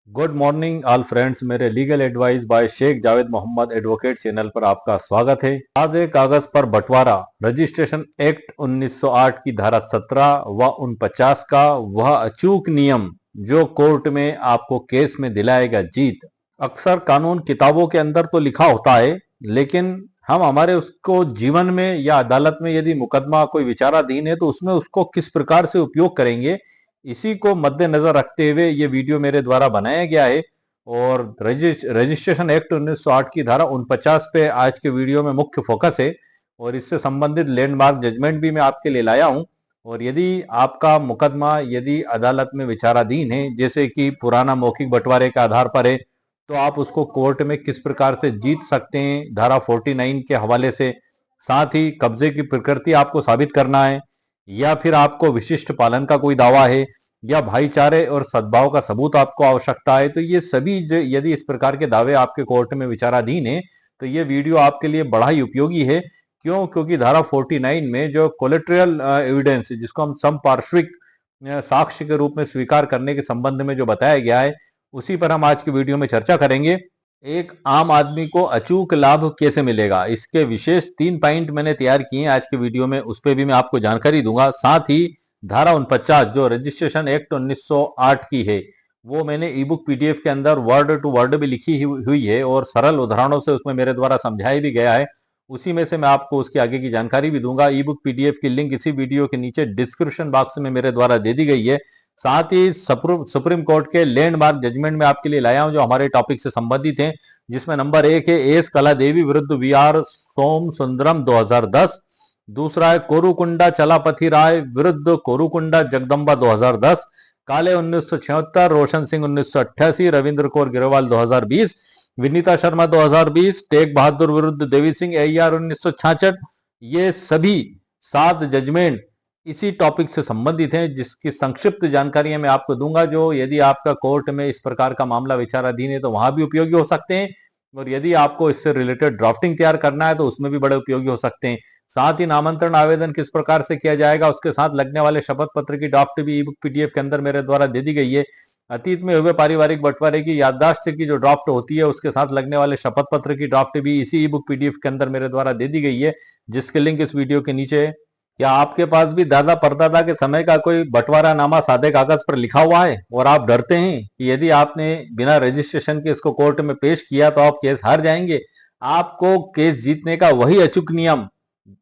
Good morning all friends. मेरे legal advice by Sheikh Javed Mohammad advocate channel पर आपका स्वागत है। सादे कागज पर बंटवारा रजिस्ट्रेशन एक्ट 1908 की धारा 17 व 49 का वह अचूक नियम जो कोर्ट में आपको केस में दिलाएगा जीत। अक्सर कानून किताबों के अंदर तो लिखा होता है, लेकिन हम हमारे उसको जीवन में या अदालत में यदि मुकदमा कोई विचाराधीन है तो उसमें उसको किस प्रकार से उपयोग करेंगे, इसी को मद्देनजर रखते हुए ये वीडियो मेरे द्वारा बनाया गया है। और रजिस्ट्रेशन एक्ट 1908 की धारा 49 पे आज के वीडियो में मुख्य फोकस है और इससे संबंधित लैंडमार्क जजमेंट भी मैं आपके लिए लाया हूं। और यदि आपका मुकदमा यदि अदालत में विचाराधीन है, जैसे कि पुराना मौखिक बंटवारे के आधार पर है, तो आप उसको कोर्ट में किस प्रकार से जीत सकते हैं धारा 49 के हवाले से। साथ ही कब्जे की प्रकृति आपको साबित करना है, या फिर आपको विशिष्ट पालन का कोई दावा है, या भाईचारे और सद्भाव का सबूत आपको आवश्यकता है, तो ये सभी यदि इस प्रकार के दावे आपके कोर्ट में विचाराधीन है तो ये वीडियो आपके लिए बड़ा ही उपयोगी है। क्यों? क्योंकि धारा 49 में जो कोलेट्रल एविडेंस, जिसको हम समपार्श्विक साक्ष्य के रूप में स्वीकार करने के संबंध में जो बताया गया है, उसी पर हम आज की वीडियो में चर्चा करेंगे। एक आम आदमी को अचूक लाभ कैसे मिलेगा, इसके विशेष 3 पॉइंट मैंने तैयार किए हैं आज के वीडियो में, उस पर भी मैं आपको जानकारी दूंगा। साथ ही धारा 49 जो रजिस्ट्रेशन एक्ट 1908 की है, वो मैंने ई बुक पीडीएफ के अंदर वर्ड टू वर्ड भी लिखी हुई है और सरल उदाहरणों से उसमें मेरे द्वारा समझाया भी गया है। उसी में से मैं आपको उसके आगे की जानकारी भी दूंगा। ई बुक पीडीएफ की लिंक इसी वीडियो के नीचे डिस्क्रिप्शन बॉक्स में मेरे द्वारा दे दी गई है। साथ ही सुप्रीम कोर्ट के लैंडमार्क जजमेंट में आपके लिए लाया हूं जो हमारे टॉपिक से संबंधित हैं, जिसमें नंबर 1 है एस कला देवी विरुद्ध वी आर सोम सुंदरम 2010। दूसरा है कोरुकुंडा चलापति राय विरुद्ध कोरुकुंडा जगदम्बा 2010। काले 1976, रोशन सिंह 1988, रविंद्र कौर गिरोवाल 2020, विनीता शर्मा 2020, टेक बहादुर विरुद्ध देवी सिंह AER 1966। ये सभी 7 जजमेंट इसी टॉपिक से संबंधित हैं, जिसकी संक्षिप्त जानकारी मैं आपको दूंगा, जो यदि आपका कोर्ट में इस प्रकार का मामला विचाराधीन है तो वहां भी उपयोगी हो सकते हैं, और यदि आपको इससे रिलेटेड ड्राफ्टिंग तैयार करना है तो उसमें भी बड़े उपयोगी हो सकते हैं। साथ ही नामांतरण आवेदन किस प्रकार से किया जाएगा, उसके साथ लगने वाले शपथ पत्र की ड्राफ्ट भी ई बुक पीडीएफ के अंदर मेरे द्वारा दे दी गई है। अतीत में हुए पारिवारिक बंटवारे की याददाश्त की जो ड्राफ्ट होती है, उसके साथ लगने वाले शपथ पत्र की ड्राफ्ट भी इसी ई बुक पीडीएफ के अंदर मेरे द्वारा दे दी गई है, जिसके लिंक इस वीडियो के नीचे है। क्या आपके पास भी दादा परदादा के समय का कोई बंटवारा नामा सादे कागज पर लिखा हुआ है और आप डरते हैं कि यदि आपने बिना रजिस्ट्रेशन के इसको कोर्ट में पेश किया तो आप केस हार जाएंगे? आपको केस जीतने का वही अचूक नियम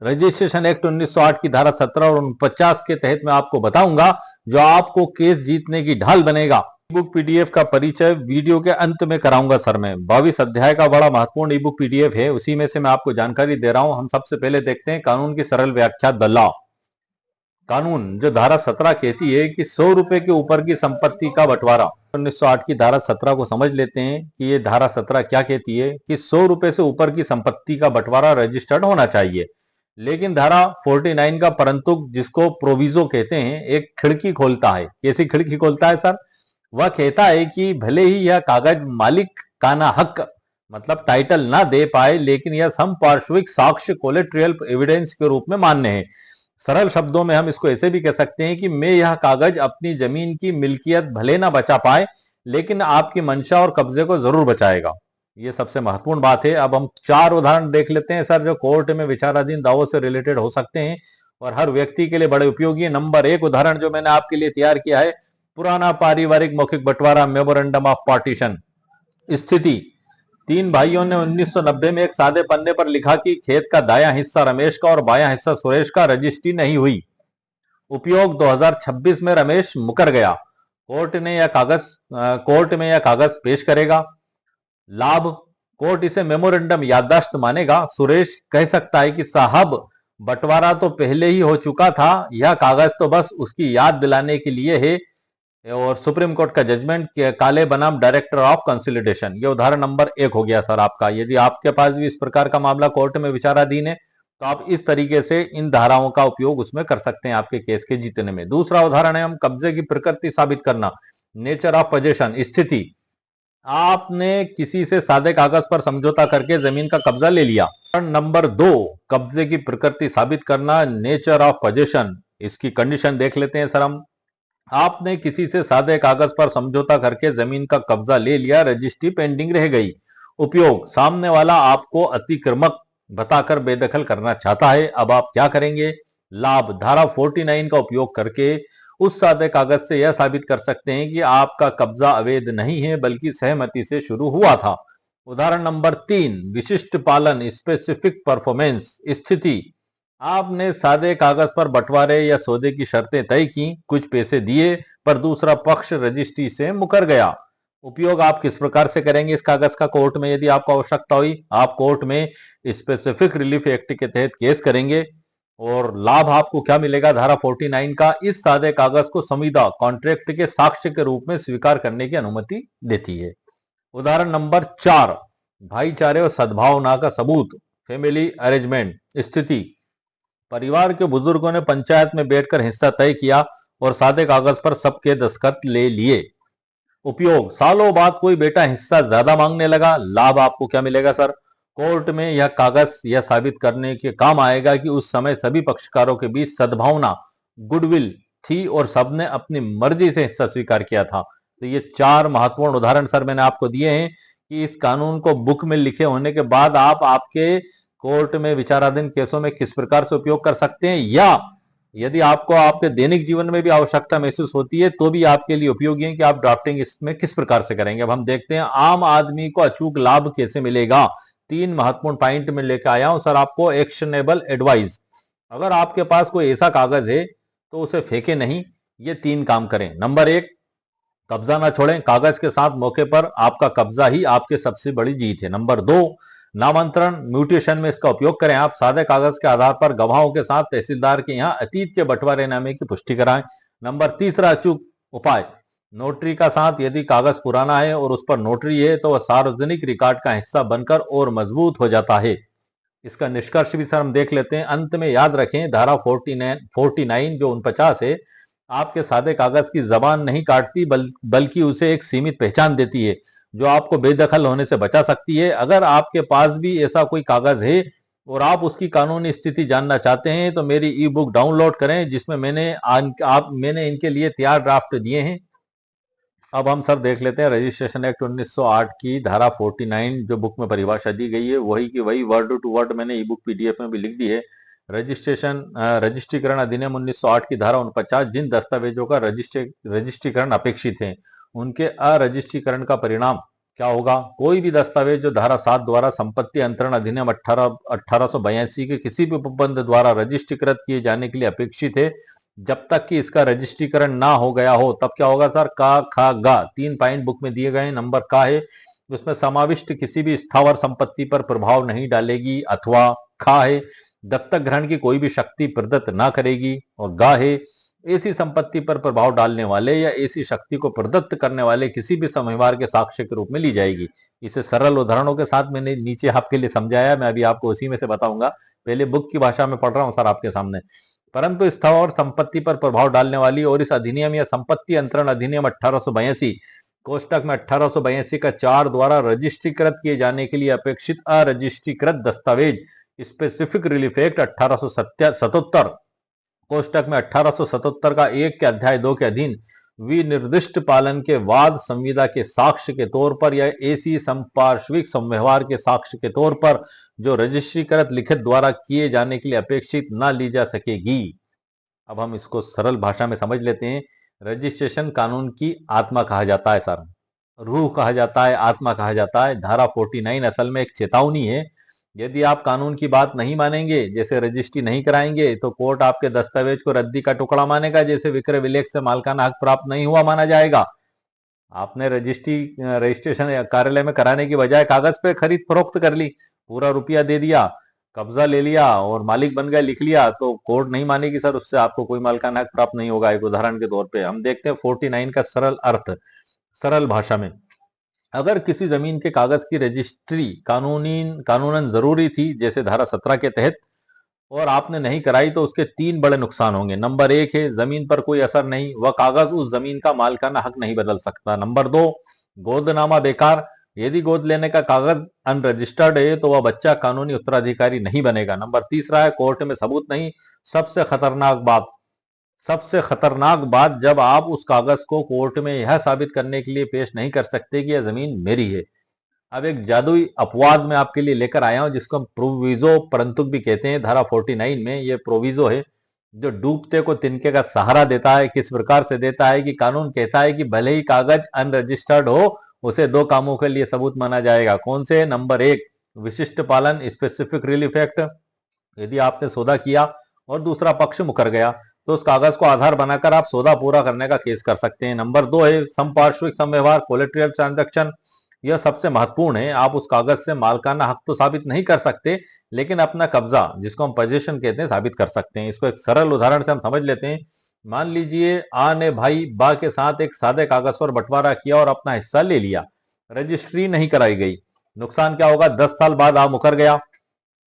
रजिस्ट्रेशन एक्ट 1908 की धारा 17 और 49 के तहत मैं आपको बताऊंगा, जो आपको केस जीतने की ढाल बनेगा। बुक पीडीएफ का परिचय वीडियो के अंत में कराऊंगा सर। मैं 22 अध्याय का बड़ा महत्वपूर्ण ई बुक पीडीएफ है, उसी में से मैं आपको जानकारी दे रहा हूं। हम सबसे पहले देखते हैं कानून की सरल व्याख्या, द लॉ। कानून जो धारा 17 कहती है कि 100 रुपए के ऊपर की संपत्ति का बंटवारा। 1908 की धारा 17 को समझ लेते हैं कि ये धारा 17 क्या कहती है कि 100 रुपए से ऊपर की संपत्ति का बंटवारा रजिस्टर्ड होना चाहिए। लेकिन धारा 49 का परंतु, जिसको प्रोविजो कहते हैं, एक खिड़की खोलता है। कैसी खिड़की खोलता है सर? वह कहता है कि भले ही यह कागज मालिक का ना हक मतलब टाइटल ना दे पाए, लेकिन यह समपार्श्विक साक्ष्य कोलेट्रियल एविडेंस के रूप में मान्य है। सरल शब्दों में हम इसको ऐसे भी कह सकते हैं कि मैं यह कागज अपनी जमीन की मिल्कियत भले ना बचा पाए, लेकिन आपकी मंशा और कब्जे को जरूर बचाएगा। ये सबसे महत्वपूर्ण बात है। अब हम 4 उदाहरण देख लेते हैं सर, जो कोर्ट में विचाराधीन दावों से रिलेटेड हो सकते हैं और हर व्यक्ति के लिए बड़े उपयोगी है। नंबर 1 उदाहरण जो मैंने आपके लिए तैयार किया है, पुराना पारिवारिक मौखिक बंटवारा, मेमोरेंडम ऑफ पार्टीशन। स्थिति: 3 भाइयों ने 1990 में एक सादे पन्ने पर लिखा कि खेत का दायां हिस्सा रमेश का और बायां हिस्सा सुरेश का, रजिस्ट्री नहीं हुई। उपयोग: 2026 में रमेश मुकर गया। कोर्ट में यह कागज पेश करेगा। लाभ: कोर्ट इसे मेमोरेंडम याददाश्त मानेगा। सुरेश कह सकता है कि साहब, बंटवारा तो पहले ही हो चुका था, यह कागज तो बस उसकी याद दिलाने के लिए है। और सुप्रीम कोर्ट का जजमेंट, काले बनाम डायरेक्टर ऑफ कंसोलिडेशन। ये उदाहरण नंबर 1 हो गया सर आपका। यदि आपके पास भी इस प्रकार का मामला कोर्ट में विचाराधीन है तो आप इस तरीके से इन धाराओं का उपयोग उसमें कर सकते हैं आपके केस के जीतने में। दूसरा उदाहरण है हम कब्जे की प्रकृति साबित करना, नेचर ऑफ पोजेशन। स्थिति: आपने किसी से सादे कागज पर समझौता करके जमीन का कब्जा ले लिया। नंबर 2, कब्जे की प्रकृति साबित करना, नेचर ऑफ पोजेशन। इसकी कंडीशन देख लेते हैं सर हम। आपने किसी से सादे कागज पर समझौता करके जमीन का कब्जा ले लिया, रजिस्ट्री पेंडिंग रह गई। उपयोग, सामने वाला आपको अतिक्रमक बताकर बेदखल करना चाहता है, अब आप क्या करेंगे? लाभ, धारा 49 का उपयोग करके उस सादे कागज से यह साबित कर सकते हैं कि आपका कब्जा अवैध नहीं है बल्कि सहमति से शुरू हुआ था। उदाहरण नंबर 3, विशिष्ट पालन, स्पेसिफिक परफॉर्मेंस। स्थिति, आपने सादे कागज पर बंटवारे या सौदे की शर्तें तय की, कुछ पैसे दिए, पर दूसरा पक्ष रजिस्ट्री से मुकर गया। उपयोग आप किस प्रकार से करेंगे इस कागज का? कोर्ट में यदि आपको आवश्यकता हुई, आप कोर्ट में स्पेसिफिक रिलीफ एक्ट के तहत केस करेंगे। और लाभ आपको क्या मिलेगा? धारा 49 का इस सादे कागज को संविदा कॉन्ट्रैक्ट के साक्ष्य के रूप में स्वीकार करने की अनुमति देती है। उदाहरण नंबर 4, भाईचारे और सद्भावना का सबूत, फैमिली अरेंजमेंट। स्थिति, परिवार के बुजुर्गों ने पंचायत में बैठकर हिस्सा तय किया और सादे कागज पर सबके दस्तखत ले लिए। उपयोग, सालों बाद कोई बेटा हिस्सा ज्यादा मांगने लगा। लाभ आपको क्या मिलेगा सर? कोर्ट में यह कागज यह साबित करने के काम आएगा कि उस समय सभी पक्षकारों के बीच सद्भावना, गुडविल थी और सबने अपनी मर्जी से हिस्सा स्वीकार किया था। तो ये 4 महत्वपूर्ण उदाहरण सर मैंने आपको दिए हैं कि इस कानून को बुक में लिखे होने के बाद आप आपके कोर्ट में विचाराधीन केसों में किस प्रकार से उपयोग कर सकते हैं, या यदि आपको आपके दैनिक जीवन में भी आवश्यकता महसूस होती है तो भी आपके लिए उपयोगी है कि आप ड्राफ्टिंग इसमें किस प्रकार से करेंगे। अब हम देखते हैं आम आदमी को अचूक लाभ कैसे मिलेगा। 3 महत्वपूर्ण पॉइंट में लेकर आया हूं सर आपको। एक्शनेबल एडवाइस, अगर आपके पास कोई ऐसा कागज है तो उसे फेंके नहीं, ये 3 काम करें। नंबर 1, कब्जा ना छोड़ें, कागज के साथ मौके पर आपका कब्जा ही आपकी सबसे बड़ी जीत है। नंबर 2, नामांतरण म्यूटेशन में इसका उपयोग करें, आप सादे कागज के आधार पर गवाहों के साथ तहसीलदार के यहाँ अतीत के बंटवारेनामे की पुष्टि कराएं। नंबर 3, अचूक उपाय, नोटरी का साथ, यदि कागज पुराना है और उस पर नोटरी है तो वह सार्वजनिक रिकॉर्ड का हिस्सा बनकर और मजबूत हो जाता है। इसका निष्कर्ष भी सर हम देख लेते हैं। अंत में याद रखें, धारा 49 जो 49 है, आपके सादे कागज की जबान नहीं काटती बल्कि उसे एक सीमित पहचान देती है जो आपको बेदखल होने से बचा सकती है। अगर आपके पास भी ऐसा कोई कागज है और आप उसकी कानूनी स्थिति जानना चाहते हैं तो मेरी ई बुक डाउनलोड करें जिसमें मैंने इनके लिए तैयार ड्राफ्ट दिए हैं। अब हम सर देख लेते हैं रजिस्ट्रेशन एक्ट 1908 की धारा 49 जो बुक में परिभाषा दी गई है वही की वही वर्ड टू वर्ड मैंने ई बुक पीडीएफ में भी लिख दी है। रजिस्ट्रीकरण अधिनियम 1908 की धारा 49, जिन दस्तावेजों का रजिस्ट्रीकरण अपेक्षित है उनके अरजिस्ट्रीकरण का परिणाम क्या होगा? कोई भी दस्तावेज जो धारा 7 द्वारा संपत्ति अंतरण अधिनियम 1882 के किसी भी उपबंध द्वारा रजिस्ट्रीकृत किए जाने के लिए अपेक्षित है, जब तक कि इसका रजिस्ट्रीकरण ना हो गया हो तब क्या होगा सर? का, खा, गा, 3 पॉइंट बुक में दिए गए। नंबर का है, उसमें समाविष्ट किसी भी स्थावर संपत्ति पर प्रभाव नहीं डालेगी, अथवा खा है, दत्तक ग्रहण की कोई भी शक्ति प्रदत्त ना करेगी, और गा है, ऐसी संपत्ति पर प्रभाव डालने वाले या ऐसी शक्ति को प्रदत्त करने वाले किसी भी समव्यवहार के साक्ष्य के रूप में ली जाएगी। इसे सरल उदाहरणों के साथ मैंने नीचे आपके लिए समझाया, मैं अभी आपको उसी में से बताऊंगा। पहले बुक की भाषा में पढ़ रहा हूं सर आपके सामने। परंतु स्थावर संपत्ति पर प्रभाव डालने वाली और इस अधिनियम या संपत्ति अंतरण अधिनियम 1882 कोष्टक में 1882 का 4 द्वारा रजिस्ट्रीकृत किए जाने के लिए अपेक्षित अरजिस्ट्रीकृत दस्तावेज स्पेसिफिक रिलीफ एक्ट 1877 कोष्टक में 1877 का 1 के अध्याय 2 के अधीन विनिर्दिष्ट पालन के वाद संविदा के साक्ष्य के तौर पर या ऐसी संपार्श्विक संव्यवहार के साक्ष्य के तौर पर जो रजिस्ट्रीकृत लिखित द्वारा किए जाने के लिए अपेक्षित न ली जा सकेगी। अब हम इसको सरल भाषा में समझ लेते हैं। रजिस्ट्रेशन कानून की आत्मा कहा जाता है सर, रूह कहा जाता है, आत्मा कहा जाता है। धारा 49 असल में एक चेतावनी है। यदि आप कानून की बात नहीं मानेंगे, जैसे रजिस्ट्री नहीं कराएंगे, तो कोर्ट आपके दस्तावेज को रद्दी का टुकड़ा मानेगा, जैसे विक्रय विलेख से मालकाना हक प्राप्त नहीं हुआ माना जाएगा। आपने रजिस्ट्रेशन कार्यालय में कराने की बजाय कागज पे खरीद फरोख्त कर ली, पूरा रुपया दे दिया, कब्जा ले लिया और मालिक बन गए, लिख लिया, तो कोर्ट नहीं मानेगी सर, उससे आपको कोई मालकाना हक प्राप्त नहीं होगा। एक उदाहरण के तौर पे हम देखते हैं 49 का सरल अर्थ सरल भाषा में। अगर किसी जमीन के कागज की रजिस्ट्री कानूनन जरूरी थी, जैसे धारा 17 के तहत, और आपने नहीं कराई, तो उसके 3 बड़े नुकसान होंगे। नंबर 1 है, जमीन पर कोई असर नहीं, वह कागज उस जमीन का मालिकाना हक नहीं बदल सकता। नंबर 2, गोदनामा बेकार, यदि गोद लेने का कागज अनरजिस्टर्ड है तो वह बच्चा कानूनी उत्तराधिकारी नहीं बनेगा। नंबर 3 है, कोर्ट में सबूत नहीं। सबसे खतरनाक बात, सबसे खतरनाक बात, जब आप उस कागज को कोर्ट में यह साबित करने के लिए पेश नहीं कर सकते कि यह जमीन मेरी है। अब एक जादुई अपवाद मैं आपके लिए लेकर आया हूं, जिसको हम प्रोविजो परंतुक भी कहते हैं। धारा 49 में ये प्रोविजो है जो डूबते को तिनके का सहारा देता है। किस प्रकार से देता है कि कानून कहता है कि भले ही कागज अनरजिस्टर्ड हो, उसे दो कामों के लिए सबूत माना जाएगा। कौन से? नंबर एक, विशिष्ट पालन स्पेसिफिक रिलीफ एक्ट। यदि आपने सौदा किया और दूसरा पक्ष मुकर गया तो उस कागज को आधार बनाकर आप सौदा पूरा करने का केस कर सकते हैं। नंबर दो है समपार्श्विक समव्यवहार कोलेटरल ट्रांजैक्शन। यह सबसे महत्वपूर्ण है। आप उस कागज से मालकाना हक तो साबित नहीं कर सकते, लेकिन अपना कब्जा, जिसको हम पोजीशन कहते हैं, साबित कर सकते हैं। इसको एक सरल उदाहरण से हम समझ लेते हैं। मान लीजिए आ ने भाई बा के साथ एक सादे कागज पर बंटवारा किया और अपना हिस्सा ले लिया। रजिस्ट्री नहीं कराई गई। नुकसान क्या होगा? 10 साल बाद आ मुकर गया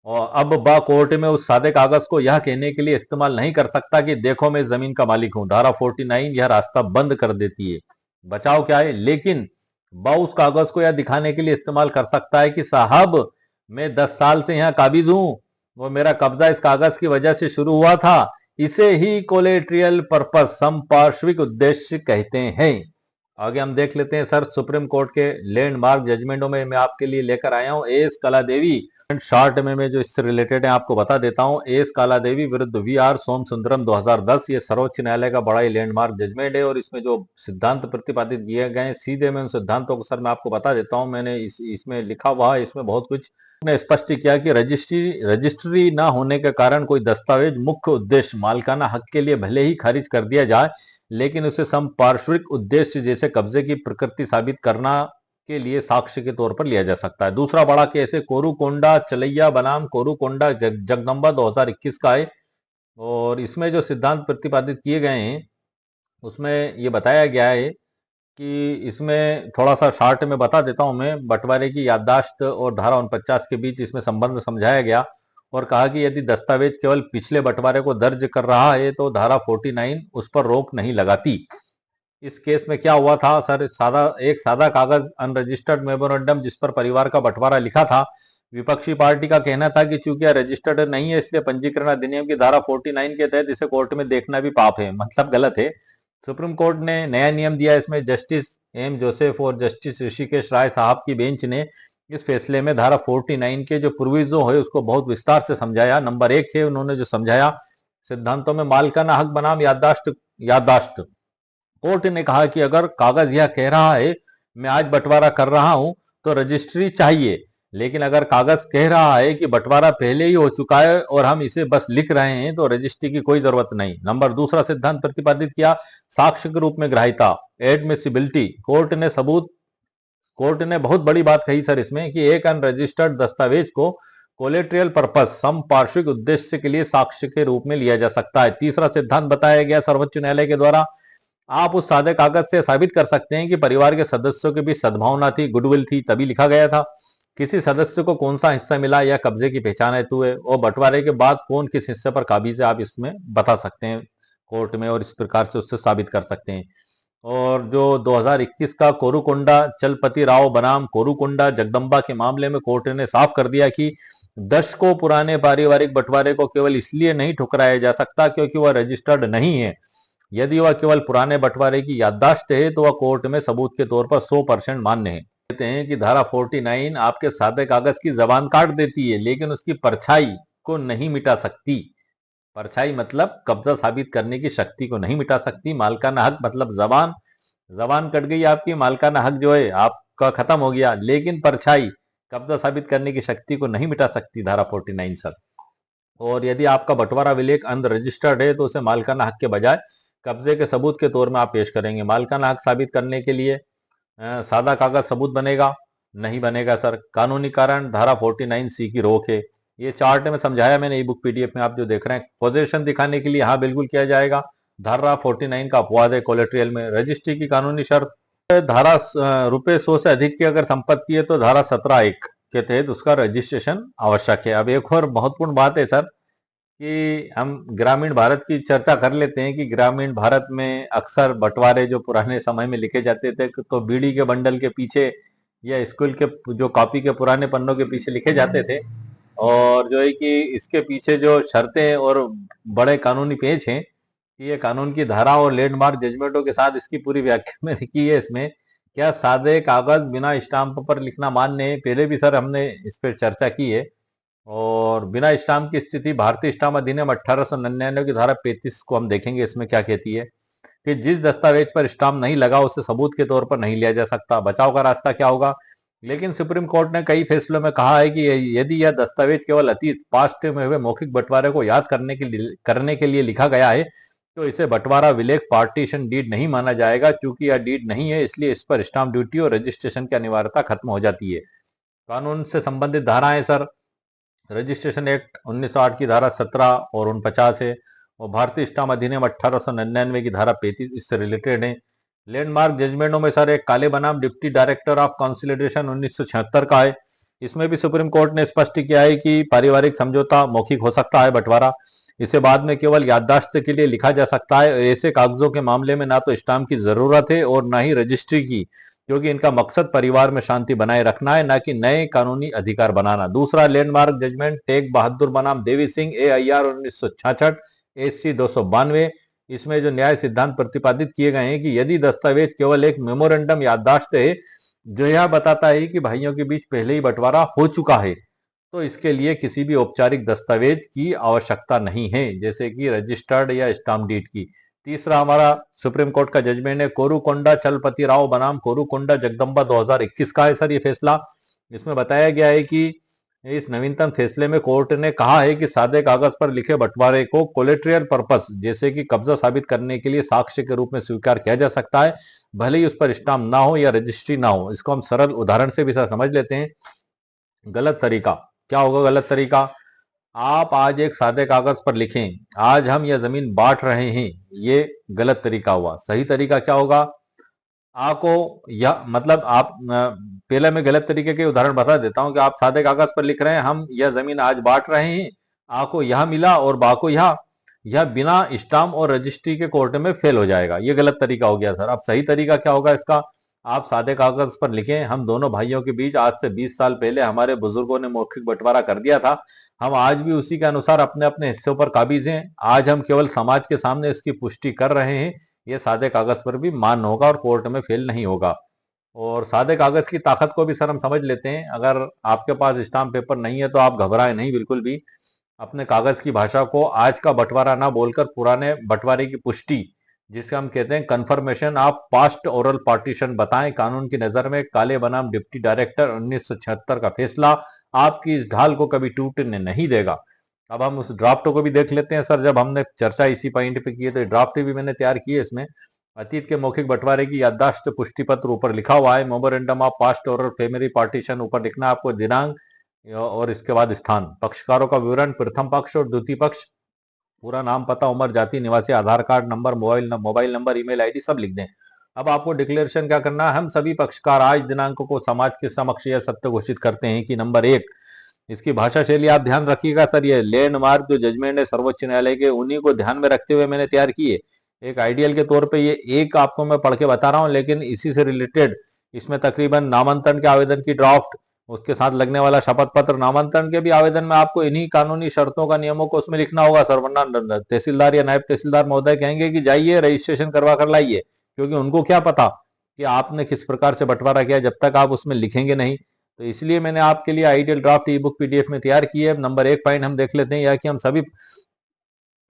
और अब बा कोर्ट में उस सादे कागज को यह कहने के लिए इस्तेमाल नहीं कर सकता कि देखो मैं इस जमीन का मालिक हूं। धारा 49 यह रास्ता बंद कर देती है। बचाव क्या है? लेकिन बा उस कागज को यह दिखाने के लिए इस्तेमाल कर सकता है कि साहब मैं 10 साल से यहां काबिज हूं, वो मेरा कब्जा इस कागज की वजह से शुरू हुआ था। इसे ही कोलेट्रियल पर्पस, संपार्श्विक उद्देश्य कहते हैं। आगे हम देख लेते हैं सर, सुप्रीम कोर्ट के लैंडमार्क जजमेंटों में मैं आपके लिए लेकर आया हूं एस कला देवी। शॉर्ट में मैं जो इससे रिलेटेड है आपको बता देता हूं। एस काला देवी विरुद्ध वी आर सोम सुंदरम 2010। ये सर्वोच्च न्यायालय का बड़ा ही लैंडमार्क जजमेंट है और इसमें जो सिद्धांत प्रतिपादित किए गए हैं, सीधे मैं उन सिद्धांतों को सर मैं आपको बता देता हूं। मैंने इसमें लिखा हुआ है, इसमें बहुत कुछ ने स्पष्ट किया कि रजिस्ट्री ना होने के कारण कोई दस्तावेज मुख्य उद्देश्य मालिकाना हक के लिए भले ही खारिज कर दिया जाए, लेकिन उसे समपार्श्विक उद्देश्य जैसे कब्जे की प्रकृति साबित करना के लिए साक्ष्य के तौर पर लिया जा सकता है। दूसरा बड़ा केस है कोरूकोंडा चलैया बनाम कोरूकोंडा जगदम्बा 2021 का है और इसमें जो सिद्धांत प्रतिपादित किए गए हैं उसमें ये बताया गया है कि इसमें थोड़ा सा शॉर्ट में बता देता हूं मैं। बंटवारे की याददाश्त और धारा 49 के बीच इसमें संबंध समझाया गया और कहा कि यदि दस्तावेज केवल पिछले बंटवारे को दर्ज कर रहा है तो धारा 49 उस पर रोक नहीं लगाती। इस केस में क्या हुआ था सर? एक सादा कागज अनरजिस्टर्ड मेमोरेंडम जिस पर परिवार का बंटवारा लिखा था। विपक्षी पार्टी का कहना था कि चूंकि यह रजिस्टर्ड नहीं है इसलिए पंजीकरण अधिनियम की धारा 49 के तहत इसे कोर्ट में देखना भी पाप है, मतलब गलत है। सुप्रीम कोर्ट ने नया नियम दिया। इसमें जस्टिस एम जोसेफ और जस्टिस ऋषिकेश राय साहब की बेंच ने इस फैसले में धारा 49 के जो प्रोविजो है उसको बहुत विस्तार से समझाया। नंबर एक है, उन्होंने जो समझाया सिद्धांतों में मालिकाना हक बनाम याददाश्त। याददाश्त कोर्ट ने कहा कि अगर कागज यह कह रहा है मैं आज बंटवारा कर रहा हूं तो रजिस्ट्री चाहिए, लेकिन अगर कागज कह रहा है कि बंटवारा पहले ही हो चुका है और हम इसे बस लिख रहे हैं तो रजिस्ट्री की कोई जरूरत नहीं। नंबर दूसरा सिद्धांत प्रतिपादित किया साक्ष्य के रूप में ग्राह्यता, एडमिसिबिलिटी। कोर्ट ने बहुत बड़ी बात कही सर इसमें कि एक अनरजिस्टर्ड दस्तावेज को कोलेट्रियल पर्पस, समपार्श्विक उद्देश्य के लिए साक्ष्य के रूप में लिया जा सकता है। तीसरा सिद्धांत बताया गया सर्वोच्च न्यायालय के द्वारा, आप उस सादे कागज से साबित कर सकते हैं कि परिवार के सदस्यों के बीच सद्भावना थी, गुडविल थी, तभी लिखा गया था। किसी सदस्य को कौन सा हिस्सा मिला या कब्जे की पहचान हेतु है और बंटवारे के बाद कौन किस हिस्से पर काबिज है, आप इसमें बता सकते हैं कोर्ट में और इस प्रकार से उससे साबित कर सकते हैं। और जो 2021 का कोरूकोंडा चलपति राव बनाम कोरूकोंडा जगदम्बा के मामले में कोर्ट ने साफ कर दिया कि दशकों पुराने पारिवारिक बंटवारे को केवल इसलिए नहीं ठुकराया जा सकता क्योंकि वह रजिस्टर्ड नहीं है। यदि वह केवल पुराने बंटवारे की याददाश्त है तो वह कोर्ट में सबूत के तौर पर 100% मान्य है। कहते हैं कि धारा 49 आपके सादे कागज की जबान काट देती है लेकिन उसकी परछाई को नहीं मिटा सकती। परछाई मतलब कब्जा साबित करने की शक्ति को नहीं मिटा सकती। मालकाना हक मतलब जबान, जबान कट गई आपकी, मालकाना हक जो है आपका खत्म हो गया, लेकिन परछाई कब्जा साबित करने की शक्ति को नहीं मिटा सकती धारा 49 सर। और यदि आपका बंटवारा विलेख अनरजिस्टर्ड है तो उसे मालकाना हक के बजाय कब्जे के सबूत के तौर में आप पेश करेंगे। मालकाना हक साबित करने के लिए सादा कागज सबूत बनेगा? नहीं बनेगा सर। कानूनी कारण धारा 49C की रोक है। ये चार्ट में समझाया मैंने ई बुक पीडीएफ में, आप जो देख रहे हैं। पोजीशन दिखाने के लिए हाँ बिल्कुल किया जाएगा। धारा 49 का अपवाद है कोलेट्रियल में। रजिस्ट्री की कानूनी शर्त धारा रुपए 100 से अधिक की अगर संपत्ति है तो धारा 17(1) के तहत उसका रजिस्ट्रेशन आवश्यक है। अब एक और महत्वपूर्ण बात है सर कि हम ग्रामीण भारत की चर्चा कर लेते हैं कि ग्रामीण भारत में अक्सर बंटवारे जो पुराने समय में लिखे जाते थे तो बीड़ी के बंडल के पीछे या स्कूल के जो कॉपी के पुराने पन्नों के पीछे लिखे जाते थे और जो है कि इसके पीछे जो शर्तें और बड़े कानूनी पेच हैं कि ये कानून की धारा और लैंडमार्क जजमेंटों के साथ इसकी पूरी व्याख्या मैंने की है इसमें। क्या सादे कागज बिना स्टाम्प पर लिखना मान्य है? पहले भी सर हमने इस पर चर्चा की है। और बिना स्टाम्प की स्थिति, भारतीय स्टाम्प अधिनियम 1899 की धारा 35 को हम देखेंगे इसमें क्या कहती है कि जिस दस्तावेज पर स्टाम्प नहीं लगा उसे सबूत के तौर पर नहीं लिया जा सकता। बचाव का रास्ता क्या होगा? लेकिन सुप्रीम कोर्ट ने कई फैसलों में कहा है कि यदि यह दस्तावेज केवल अतीत पास्ट में हुए मौखिक बंटवारे को याद करने के लिए लिखा गया है तो इसे बंटवारा विलेख पार्टीशन डीड नहीं माना जाएगा। चूंकि यह डीड नहीं है इसलिए इस पर स्टाम्प ड्यूटी और रजिस्ट्रेशन की अनिवार्यता खत्म हो जाती है। कानून से संबंधित धाराएं सर, रजिस्ट्रेशन एक्ट 1908 की धारा 17 और 49 है, और भारतीय स्टाम्प अधिनियम 1899 की धारा 35 इससे रिलेटेड है। लैंडमार्क जजमेंटों में सर एक काले बनाम डिप्टी डायरेक्टर ऑफ कंसोलिडेशन 1976 का है। इसमें भी सुप्रीम कोर्ट ने स्पष्ट किया है कि पारिवारिक समझौता मौखिक हो सकता है, बंटवारा इसे बाद में केवल याददाश्त के लिए लिखा जा सकता है। ऐसे कागजों के मामले में ना तो स्टाम्प की जरूरत है और ना ही रजिस्ट्री की, क्योंकि इनका मकसद परिवार में शांति बनाए रखना है, ना कि नए कानूनी अधिकार बनाना। दूसरा लैंडमार्क जजमेंट टेक बहादुर बनाम देवी सिंह AIR 1966 SC 292। इसमें जो न्याय सिद्धांत प्रतिपादित किए गए हैं कि यदि दस्तावेज केवल एक मेमोरेंडम याददाश्त है जो यह बताता है कि भाइयों के बीच पहले ही बंटवारा हो चुका है, तो इसके लिए किसी भी औपचारिक दस्तावेज की आवश्यकता नहीं है, जैसे कि रजिस्टर्ड या स्टाम्प डीड की। तीसरा हमारा सुप्रीम कोर्ट का जजमेंट है कोरुकोंडा चलपति राव बनाम कोरुकोंडा जगदम्बा 2021 का है सर ये फैसला। इसमें बताया गया है कि इस नवीनतम फैसले में कोर्ट ने कहा है कि सादे कागज पर लिखे बंटवारे को कोलेट्रियल पर्पस जैसे कि कब्जा साबित करने के लिए साक्ष्य के रूप में स्वीकार किया जा सकता है, भले ही उस पर स्टाम्प ना हो या रजिस्ट्री ना हो। इसको हम सरल उदाहरण से भी सर समझ लेते हैं। गलत तरीका क्या होगा? गलत तरीका, आप आज एक सादे कागज पर लिखें आज हम यह जमीन बांट रहे हैं, ये गलत तरीका हुआ। सही तरीका क्या होगा? आपको या मतलब आप पहले मैं गलत तरीके के उदाहरण बता देता हूं कि आप सादे कागज पर लिख रहे हैं हम यह जमीन आज बांट रहे हैं, आपको यह मिला और बा को यह बिना स्टाम्प और रजिस्ट्री के कोर्ट में फेल हो जाएगा। ये गलत तरीका हो गया सर। अब सही तरीका क्या होगा इसका? आप सादे कागज पर लिखें हम दोनों भाइयों के बीच आज से 20 साल पहले हमारे बुजुर्गों ने मौखिक बंटवारा कर दिया था, हम आज भी उसी के अनुसार अपने अपने हिस्सों पर काबिज हैं, आज हम केवल समाज के सामने इसकी पुष्टि कर रहे हैं। ये सादे कागज पर भी मान्य होगा और कोर्ट में फेल नहीं होगा। और सादे कागज की ताकत को भी सर हम समझ लेते हैं। अगर आपके पास स्टाम्प पेपर नहीं है तो आप घबराएं नहीं बिल्कुल भी। अपने कागज की भाषा को आज का बंटवारा ना बोलकर पुराने बंटवारे की पुष्टि, जिसे हम कहते हैं confirmation of past oral partition बताएं। कानून की नजर में काले बनाम डिप्टी डायरेक्टर 1976 का फैसला आपकी इस ढाल को कभी टूटने नहीं देगा। अब हम उस ड्राफ्ट को भी देख लेते हैं सर। जब हमने चर्चा इसी पॉइंट पे की है तो ड्राफ्ट भी मैंने तैयार की है। इसमें अतीत के मौखिक बंटवारे की याददाश्त पुष्टि पत्र ऊपर लिखा हुआ है, memorandum of past oral family partition ऊपर लिखना आपको दिनांक और इसके बाद स्थान, पक्षकारों का विवरण, प्रथम पक्ष और द्वितीय पक्ष, पूरा नाम, पता, उम्र, जाति, निवासी, Aadhaar card number, mobile number, email ID सब लिख दें। अब आपको डिक्लेरेशन क्या करना है? हम सभी पक्षकार आज दिनांक को समाज के समक्ष यह सत्य घोषित करते हैं कि नंबर 1, इसकी भाषा शैली आप ध्यान रखिएगा सर। ये लैंडमार्क जो जजमेंट है सर्वोच्च न्यायालय के, उन्हीं को ध्यान में रखते हुए मैंने तैयार की है। एक आइडियल के तौर पे ये एक आपको मैं पढ़ के बता रहा हूं, लेकिन इसी से रिलेटेड इसमें तकरीबन नामांतरण के आवेदन की ड्राफ्ट, उसके साथ लगने वाला शपथ पत्र, नामांतरण के भी आवेदन में आपको इन्हीं कानूनी शर्तों का, नियमों को उसमें लिखना होगा सर, वरना तहसीलदार या नायब तहसीलदार महोदय कहेंगे कि जाइए रजिस्ट्रेशन करवा कर लाइए, क्योंकि उनको क्या पता कि आपने किस प्रकार से बंटवारा किया जब तक आप उसमें लिखेंगे नहीं। तो इसलिए मैंने आपके लिए आइडियल ड्राफ्ट ई बुक PDF में तैयार की है। नंबर 1 पॉइंट हम देख लेते हैं, यह कि हम सभी,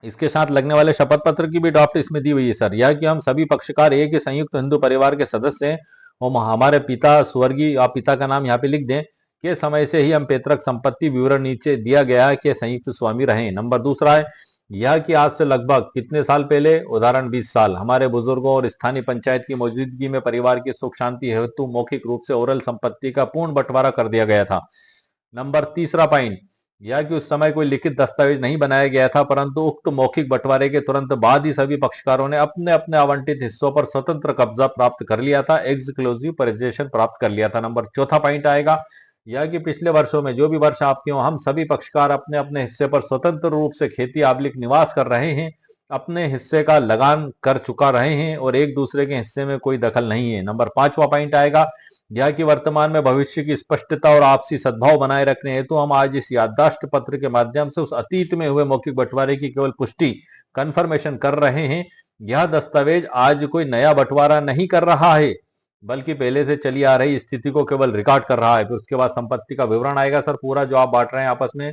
इसके साथ लगने वाले शपथ पत्र की भी ड्राफ्ट इसमें दी हुई है सर। यह कि हम सभी पक्षकार एक ही संयुक्त हिंदू परिवार के सदस्य हैं और हमारे पिता स्वर्गीय, आप पिता का नाम यहाँ पे लिख दें, के समय से ही हम पैतृक संपत्ति, विवरण नीचे दिया गया है, के संयुक्त स्वामी रहे। नंबर दूसरा है यह कि आज से लगभग कितने साल पहले, उदाहरण 20 साल, हमारे बुजुर्गों और स्थानीय पंचायत की मौजूदगी में परिवार की सुख शांति हेतु मौखिक रूप से ओरल संपत्ति का पूर्ण बंटवारा कर दिया गया था। नंबर तीसरा पॉइंट यह कि उस समय कोई लिखित दस्तावेज नहीं बनाया गया था, परंतु उक्त मौखिक बंटवारे के तुरंत बाद ही सभी पक्षकारों ने अपने अपने आवंटित हिस्सों पर स्वतंत्र कब्जा प्राप्त कर लिया था, एक्सक्लूसिव पोजीशन प्राप्त कर लिया था। नंबर चौथा पॉइंट आएगा यह कि पिछले वर्षों में जो भी वर्ष आपके हों, हम सभी पक्षकार अपने अपने हिस्से पर स्वतंत्र रूप से खेती आबलिक निवास कर रहे हैं, अपने हिस्से का लगान कर चुका रहे हैं और एक दूसरे के हिस्से में कोई दखल नहीं है। नंबर पांचवा पॉइंट आएगा यह कि वर्तमान में भविष्य की स्पष्टता और आपसी सद्भाव बनाए रखने हेतु हम आज इस याददाश्त पत्र के माध्यम से उस अतीत में हुए मौखिक बंटवारे की केवल पुष्टि कंफर्मेशन कर रहे हैं। यह दस्तावेज आज कोई नया बंटवारा नहीं कर रहा है, बल्कि पहले से चली आ रही स्थिति को केवल रिकॉर्ड कर रहा है। फिर उसके बाद संपत्ति का विवरण आएगा सर, पूरा जो आप बांट रहे हैं आपस में,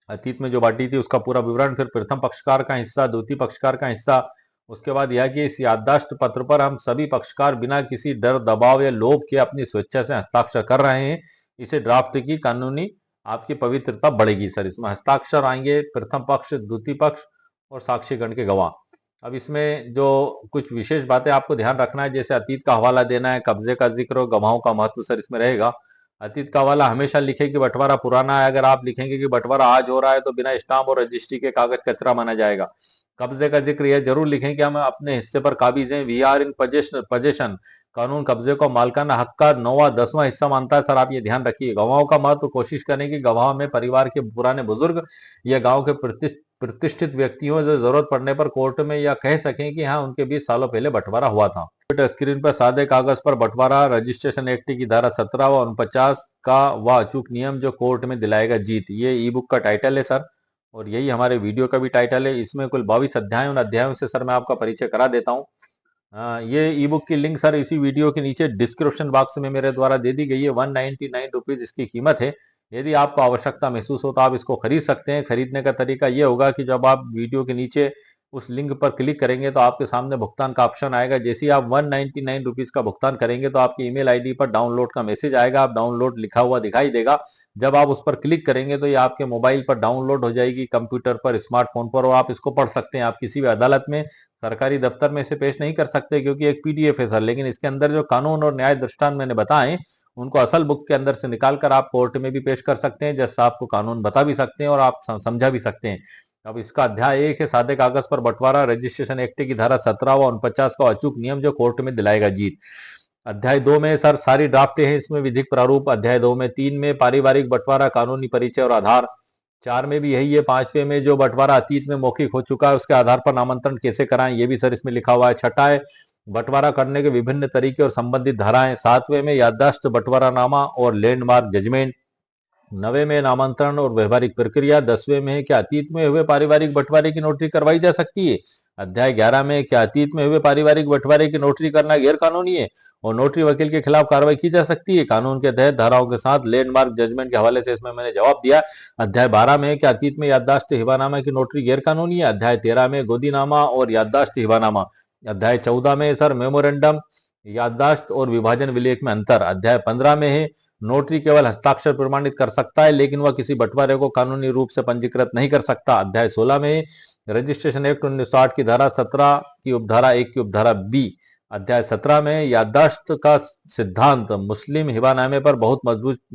अतीत में जो बांटी थी उसका पूरा विवरण, फिर प्रथम पक्षकार का हिस्सा, द्वितीय पक्षकार का हिस्सा। उसके बाद यह कि इस याददाश्त पत्र पर हम सभी पक्षकार बिना किसी डर, दबाव या लोभ के अपनी स्वेच्छा से हस्ताक्षर कर रहे हैं। इसे ड्राफ्ट की कानूनी आपकी पवित्रता बढ़ेगी सर। इसमें हस्ताक्षर आएंगे प्रथम पक्ष, द्वितीय पक्ष और साक्षीगण के गवाह। अब इसमें जो कुछ विशेष बातें आपको ध्यान रखना है, जैसे अतीत का हवाला देना है, कब्जे का जिक्र और गवाहों का महत्व सर इसमें रहेगा। अतीत का हवाला हमेशा लिखे कि बंटवारा पुराना है। अगर आप लिखेंगे कि बंटवारा आज हो रहा है तो बिना स्टाम्प और रजिस्ट्री के कागज कचरा माना जाएगा। कब्जे का जिक्र यह जरूर लिखें कि हम अपने हिस्से पर काबिज हैं, वी आर इन पोजेशन। कानून कब्जे को मालकाना हक का 9वां 10वां हिस्सा मानता है सर, आप ये ध्यान रखिए। गवाहों का महत्व, कोशिश करें कि गवाह में परिवार के पुराने बुजुर्ग या गांव के प्रतिष्ठित व्यक्तियों जो जरूरत पड़ने पर कोर्ट में या कह सकें कि हाँ उनके 20 सालों पहले बंटवारा हुआ था। स्क्रीन पर सादे कागज पर बंटवारा रजिस्ट्रेशन एक्ट की धारा 17 व 49 का वह अचूक नियम जो कोर्ट में दिलाएगा जीत, ये ई बुक का टाइटल है सर, और यही हमारे वीडियो का भी टाइटल है। इसमें कुल 22 अध्याय, उन अध्यायों से सर मैं आपका परिचय करा देता हूँ। ये ई बुक की लिंक सर इसी वीडियो के नीचे डिस्क्रिप्शन बॉक्स में मेरे द्वारा दे दी गई है। 199 रुपीज इसकी कीमत है। यदि आपको आवश्यकता महसूस हो तो आप इसको खरीद सकते हैं। खरीदने का तरीका ये होगा कि जब आप वीडियो के नीचे उस लिंक पर क्लिक करेंगे तो आपके सामने भुगतान का ऑप्शन आएगा। जैसे ही आप 199 रुपीज का भुगतान करेंगे तो आपकी ईमेल आईडी पर डाउनलोड का मैसेज आएगा। आप डाउनलोड लिखा हुआ दिखाई देगा। जब आप उस पर क्लिक करेंगे तो ये आपके मोबाइल पर डाउनलोड हो जाएगी, कंप्यूटर पर, स्मार्टफोन पर, और आप इसको पढ़ सकते हैं। आप किसी भी अदालत में, सरकारी दफ्तर में इसे पेश नहीं कर सकते क्योंकि एक पीडीएफ है सर, लेकिन इसके अंदर जो कानून और न्याय दृष्टांत मैंने बताए उनको असल बुक के अंदर से निकाल कर आप कोर्ट में भी पेश कर सकते हैं। जज साहब को कानून बता भी सकते हैं और आप समझा भी सकते हैं। अब इसका अध्याय 1 है सादे कागज पर बंटवारा रजिस्ट्रेशन एक्ट की धारा 17 व 49 का अचूक नियम जो कोर्ट में दिलाएगा जीत। अध्याय 2 में सर सारी ड्राफ्टें हैं इसमें विधिक प्रारूप। अध्याय 2 में 3 में पारिवारिक बंटवारा, कानूनी परिचय और आधार। 4 में भी यही है। 5वें में जो बंटवारा अतीत में मौखिक हो चुका है उसके आधार पर नामांतरण कैसे कराएं, ये भी सर इसमें लिखा हुआ है। 6 है बंटवारा करने के विभिन्न तरीके और संबंधित धाराएं। 7वें में याददाश्त, बंटवारानामा और लैंडमार्क जजमेंट। 9वें में नामांतरण और व्यवहारिक प्रक्रिया। 10वें में है क्या अतीत में हुए पारिवारिक बंटवारे की नोटरी करवाई जा सकती है। अध्याय 11 में क्या अतीत में हुए पारिवारिक बंटवारे की नोटरी करना गैर कानूनी है और नोटरी वकील के खिलाफ कार्रवाई की जा सकती है कानून के तहत धाराओं के साथ। लैंडमार्क जजमेंट के हवाले से इसमें मैंने जवाब दिया। अध्याय 12 में क्या अतीत में याददाश्त, हिबानामा की नोटरी गैर कानूनी है। अध्याय 13 में गोदीनामा और याददाश्त, हिबानामा। अध्याय 14 में सर मेमोरेंडम, याददाश्त और विभाजन विलेख में अंतर। अध्याय 15 में है नोटरी केवल हस्ताक्षर प्रमाणित कर सकता है लेकिन वह किसी बंटवारे को कानूनी रूप से पंजीकृत नहीं कर सकता। अध्याय 16 में रजिस्ट्रेशन एक्ट 1960 की धारा 17 की उपधारा 1 की उपधारा बी। अध्याय 17 में याददाश्त का सिद्धांत मुस्लिम हिबानामे पर बहुत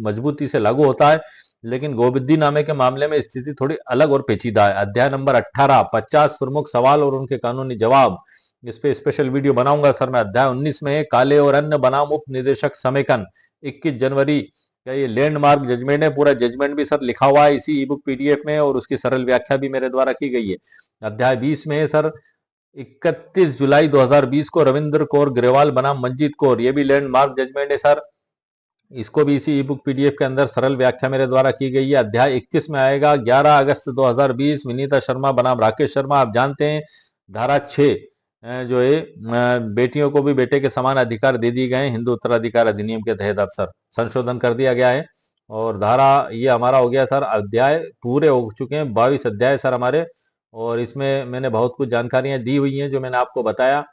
मजबूती से लागू होता है लेकिन गोबिद्दीनामे के मामले में स्थिति थोड़ी अलग और पेचीदा है। अध्याय नंबर 18 50 प्रमुख सवाल और उनके कानूनी जवाब, इस पे स्पेशल वीडियो बनाऊंगा सर मैं। अध्याय 19 में काले और अन्य बनाम उप निदेशक समेकन 21 जनवरी का ये लैंडमार्क जजमेंट है। पूरा जजमेंट भी सर लिखा हुआ है इसी ई बुक पीडीएफ में और उसकी सरल व्याख्या भी मेरे द्वारा की गई है। अध्याय 20 में है सर 31 जुलाई 2020 को रविंद्र कौर ग्रेवाल बनाम मंजीत कौर, ये भी लैंडमार्क जजमेंट है सर। इसको भी इसी ई बुक पीडीएफ के अंदर सरल व्याख्या मेरे द्वारा की गई है। अध्याय 21 में आएगा 11 अगस्त 2020 विनीता शर्मा बनाम राकेश शर्मा। आप जानते हैं धारा 6 जो है बेटियों को भी बेटे के समान अधिकार दे दिए गए हैं हिंदू उत्तराधिकार अधिनियम के तहत। अब सर संशोधन कर दिया गया है और धारा ये हमारा हो गया सर। अध्याय पूरे हो चुके हैं, 22 अध्याय सर हमारे, और इसमें मैंने बहुत कुछ जानकारियां दी हुई हैं जो मैंने आपको बताया।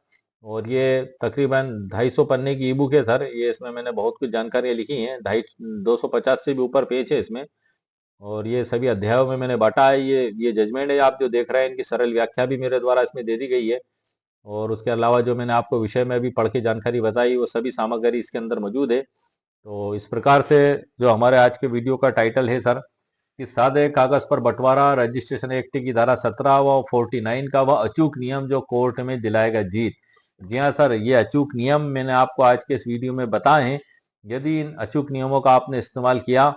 और ये तकरीबन 250 पन्ने की ई बुक है सर। ये इसमें मैंने बहुत कुछ जानकारियां लिखी हैं, 250 से भी ऊपर पेज है इसमें, और ये सभी अध्यायों में मैंने बांटा है। ये जजमेंट है आप जो देख रहे हैं, इनकी सरल व्याख्या भी मेरे द्वारा इसमें दे दी गई है। और उसके अलावा जो मैंने आपको विषय में भी पढ़ के जानकारी बताई वो सभी सामग्री इसके अंदर मौजूद है। तो इस प्रकार से जो हमारे आज के वीडियो का टाइटल है सर कि सादे कागज पर बंटवारा रजिस्ट्रेशन एक्ट की धारा 17 व 49 का वह अचूक नियम जो कोर्ट में दिलाएगा जीत। जी हाँ सर, ये अचूक नियम मैंने आपको आज के इस वीडियो में बताए हैं। यदि इन अचूक नियमों का आपने इस्तेमाल किया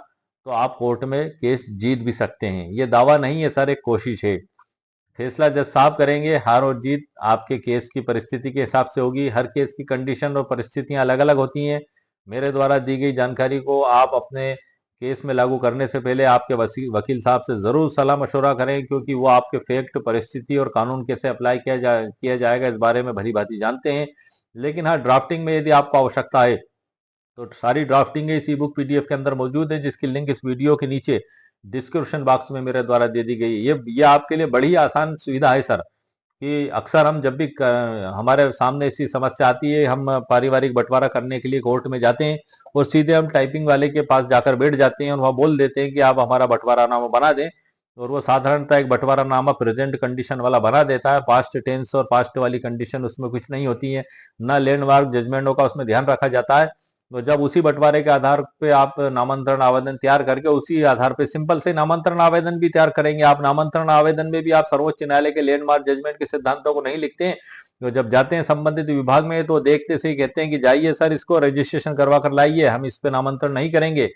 तो आप कोर्ट में केस जीत भी सकते हैं। ये दावा नहीं है सर, एक कोशिश है। फैसला जज साहब करेंगे। हार और जीत आपके केस की परिस्थिति के हिसाब से होगी। हर केस की कंडीशन और परिस्थितियां अलग अलग होती हैं। मेरे द्वारा दी गई जानकारी को आप अपने केस में लागू करने से पहले आपके वकील साहब से जरूर सलाह मशवरा करें, क्योंकि वो आपके फैक्ट, परिस्थिति और कानून कैसे अप्लाई किया जाएगा इस बारे में भली भांति जानते हैं। लेकिन हाँ, ड्राफ्टिंग में यदि आपको आवश्यकता है तो सारी ड्राफ्टिंग इस ई बुक पीडीएफ के अंदर मौजूद है, जिसकी लिंक इस वीडियो के नीचे डिस्क्रिप्शन बॉक्स में मेरे द्वारा दे दी गई है। ये आपके लिए बड़ी आसान सुविधा है सर, कि अक्सर हम जब भी हमारे सामने ऐसी समस्या आती है, हम पारिवारिक बंटवारा करने के लिए कोर्ट में जाते हैं और सीधे हम टाइपिंग वाले के पास जाकर बैठ जाते हैं और वह बोल देते हैं कि आप हमारा बंटवारानामा बना दें, और वो साधारणतः एक बंटवारानामा प्रेजेंट कंडीशन वाला बना देता है। पास्ट टेंस और पास्ट वाली कंडीशन उसमें कुछ नहीं होती है, ना लैंडमार्क जजमेंटों का उसमें ध्यान रखा जाता है। तो जब उसी बंटवारे के आधार पे आप नामांतरण आवेदन तैयार करके उसी आधार पे सिंपल से नामांतरण आवेदन भी तैयार करेंगे, आप नामांतरण आवेदन में भी आप सर्वोच्च न्यायालय के लैंडमार्क जजमेंट के सिद्धांतों को नहीं लिखते हैं। तो जब जाते हैं संबंधित विभाग में तो देखते से ही कहते हैं कि जाइए सर, इसको रजिस्ट्रेशन करवा कर लाइए, हम इस पे नामांतरण नहीं करेंगे।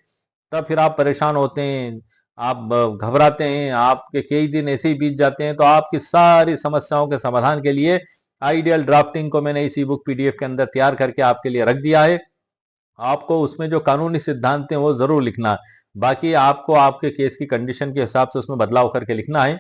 तब फिर आप परेशान होते हैं, आप घबराते हैं, आपके कई दिन ऐसे ही बीत जाते हैं। तो आपकी सारी समस्याओं के समाधान के लिए आइडियल ड्राफ्टिंग को मैंने इसी बुक पीडीएफ के अंदर तैयार करके आपके लिए रख दिया है। आपको उसमें जो कानूनी सिद्धांत हैं वो जरूर लिखना है, बाकी आपको आपके केस की कंडीशन के हिसाब से उसमें बदलाव करके लिखना है।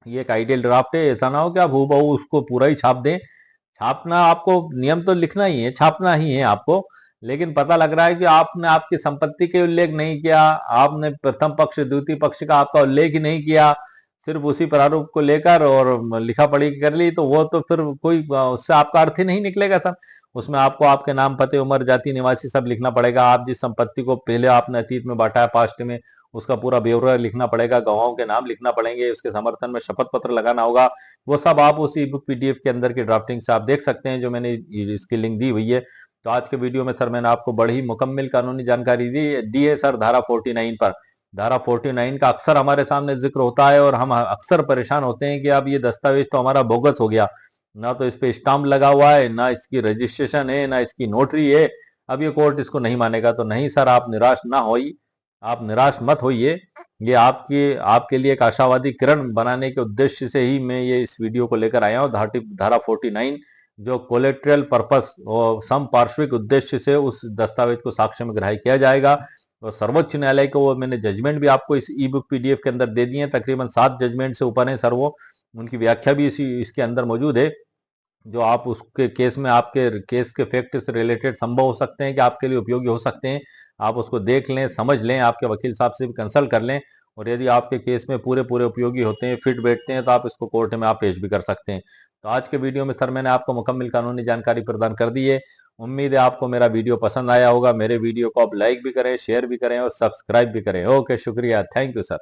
ये एक आइडियल ड्राफ्ट है, ऐसा ना हो कि आप हूबहू उसको पूरा ही छाप दें। छापना आपको, नियम तो लिखना ही है, छापना ही है आपको, लेकिन पता लग रहा है कि आपने आपकी संपत्ति के उल्लेख नहीं किया, आपने प्रथम पक्ष द्वितीय पक्ष का आपका उल्लेख ही नहीं किया, सिर्फ उसी प्रारूप को लेकर और लिखा पढ़ी कर ली, तो वो तो फिर कोई उससे आपका अर्थ ही नहीं निकलेगा सर। उसमें आपको आपके नाम, पते, उम्र, जाति, निवासी सब लिखना पड़ेगा। आप जिस संपत्ति को पहले आपने अतीत में बांटा है, पास्ट में, उसका पूरा ब्यौरा लिखना पड़ेगा, गवाहों के नाम लिखना पड़ेंगे, उसके समर्थन में शपथ पत्र लगाना होगा। वो सब आप उस ई बुक पीडीएफ के अंदर की ड्राफ्टिंग से आप देख सकते हैं, जो मैंने इसकी लिंक दी हुई है। तो आज के वीडियो में सर मैंने आपको बड़ी मुकम्मल कानूनी जानकारी दी है सर, धारा 49 पर। धारा 49 का अक्सर हमारे सामने जिक्र होता है और हम अक्सर परेशान होते हैं कि अब ये दस्तावेज तो हमारा बोगस हो गया, ना तो इस पे स्टाम्प लगा हुआ है, ना इसकी रजिस्ट्रेशन है, ना इसकी नोटरी है, अब ये कोर्ट इसको नहीं मानेगा। तो नहीं सर, आप निराश ना होइए, आप निराश मत होइए। ये आपके लिए एक आशावादी किरण बनाने के उद्देश्य से ही मैं ये इस वीडियो को लेकर आया हूँ। धारा 49 जो कोलेट्रल पर्पस और समपार्श्विक उद्देश्य से उस दस्तावेज को साक्ष्य में ग्राह्य किया जाएगा। और सर्वोच्च न्यायालय को वो मैंने जजमेंट भी आपको इस ई बुक पीडीएफ के अंदर दे दिए हैं, तकरीबन 7 जजमेंट से ऊपर है सर वो, उनकी व्याख्या भी इसके अंदर मौजूद है, जो आप उसके केस में, आपके केस के फैक्ट से रिलेटेड संभव हो सकते हैं कि आपके लिए उपयोगी हो सकते हैं। आप उसको देख लें, समझ लें, आपके वकील साहब से भी कंसल्ट कर लें, और यदि आपके केस में पूरे पूरे उपयोगी होते हैं, फिट बैठते हैं, तो आप इसको कोर्ट में आप पेश भी कर सकते हैं। तो आज के वीडियो में सर मैंने आपको मुकम्मल कानूनी जानकारी प्रदान कर दी है। उम्मीद है आपको मेरा वीडियो पसंद आया होगा। मेरे वीडियो को आप लाइक भी करें, शेयर भी करें और सब्सक्राइब भी करें। ओके, शुक्रिया, थैंक यू सर।